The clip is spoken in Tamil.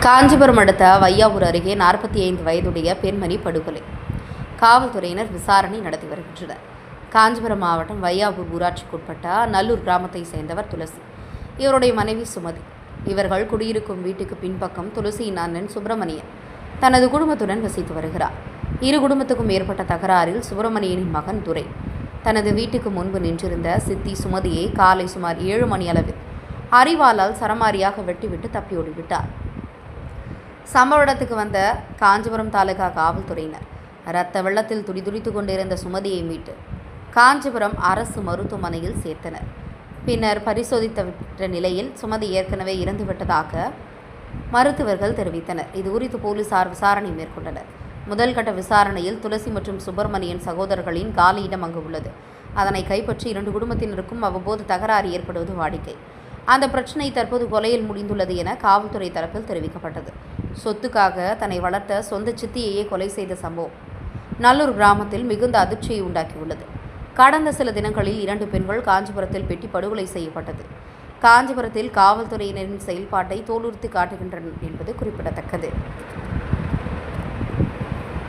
காஞ்சிபுரம் அடுத்த வையாவூர் அருகே 45 வயதுடைய பெண்மணி படுகொலை. காவல்துறையினர் விசாரணை நடத்தி வருகின்றனர். காஞ்சிபுரம் மாவட்டம் வையாவூர் ஊராட்சிக்குட்பட்ட நல்லூர் கிராமத்தை சேர்ந்தவர் துளசி. இவருடைய மனைவி சுமதி. இவர்கள் குடியிருக்கும் வீட்டுக்கு பின்பக்கம் துளசியின் அண்ணன் சுப்பிரமணியன் தனது குடும்பத்துடன் வசித்து வருகிறார். இரு குடும்பத்துக்கும் ஏற்பட்ட தகராறில் சுப்பிரமணியனின் மகன் துரை தனது வீட்டுக்கு முன்பு நின்றிருந்த சித்தி சுமதியை காலை சுமார் 7 மணி அளவில் அரிவாளால் சரமாரியாக வெட்டிவிட்டு தப்பியோடிவிட்டார். சம்பவ இடத்துக்கு வந்த காஞ்சிபுரம் தாலுகா காவல்துறையினர் இரத்த வெள்ளத்தில் துடிதுடித்து கொண்டிருந்த சுமதியை மீட்டு காஞ்சிபுரம் அரசு மருத்துவமனையில் சேர்த்தனர். பின்னர் பரிசோதித்த நிலையில் சுமதி ஏற்கனவே இறந்துவிட்டதாக மருத்துவர்கள் தெரிவித்தனர். இது குறித்து போலீசார் விசாரணை மேற்கொண்டனர். முதல் கட்ட விசாரணையில் துளசி மற்றும் சுப்பிரமணியன் சகோதரர்களின் காலியிடம் அங்கு உள்ளது. அதனை கைப்பற்றி 2 குடும்பத்தினருக்கும் அவ்வப்போது தகராறு ஏற்படுவது வாடிக்கை. அந்த பிரச்சினை தற்போது கொலையில் முடிந்துள்ளது என காவல்துறை தரப்பில் தெரிவிக்கப்பட்டது. சொத்துக்காக தன்னை வளர்த்த சொந்த சித்தியையே கொலை செய்த சம்பவம் நல்லூர் கிராமத்தில் மிகுந்த அதிர்ச்சியை உண்டாக்கியுள்ளது. கடந்த சில தினங்களில் 2 பெண்கள் காஞ்சிபுரத்தில் வெட்டி படுகொலை செய்யப்பட்டது. காஞ்சிபுரத்தில் காவல்துறையினரின் செயல்பாட்டை தோலுரித்து காட்டுகின்றனர் என்பது குறிப்பிடத்தக்கது.